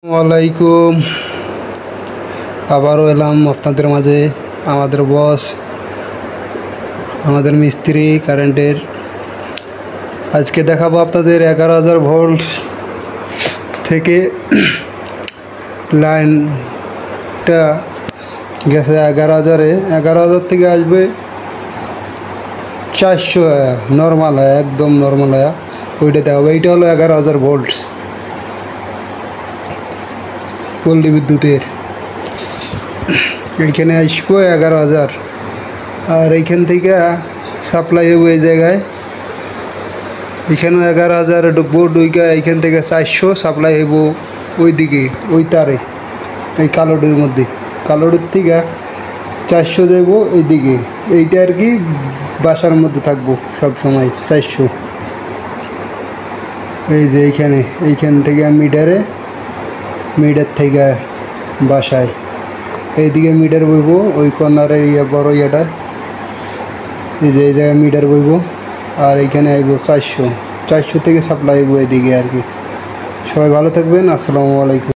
ওয়ালাইকুম আবারও এলাম আপনাদের মাঝে। আমাদের বস, আমাদের মিস্ত্রি কারেন্টের, আজকে দেখাবো আপনাদের 11,000 ভোল্ট থেকে লাইনটা গেছে 11,000-এ। 11,000 থেকে আসবে 400 নর্মাল হয়, একদম নর্মাল হয়, ওইটা দেখাবো। এইটা হলো 11,000 ভোল্ট পল্লী বিদ্যুতের। এইখানে আসবো 11,000, আর এইখান থেকে সাপ্লাই হবো এই জায়গায়। এখানেও 11,000 ঢুকবো, ঢুকা এইখান থেকে 400 সাপ্লাই হইব ওইদিকে, ওই তারে, এই কালোডের মধ্যে। কালোডের থেকে 400 যাইব এইদিকে। এইটা আর কি বাসার মধ্যে থাকবো সব সময় 400। এই যে এইখান থেকে মিটার থেকে বাসায় এইদিকে মিটার বইব, ওই কর্নারে বড় ইয়েটা, এই যে এই জায়গায় মিটার বইব। আর এইখানে আইব 400 থেকে সাপ্লাই হইব এদিকে আর কি। সবাই ভালো থাকবেন, আসসালামু আলাইকুম।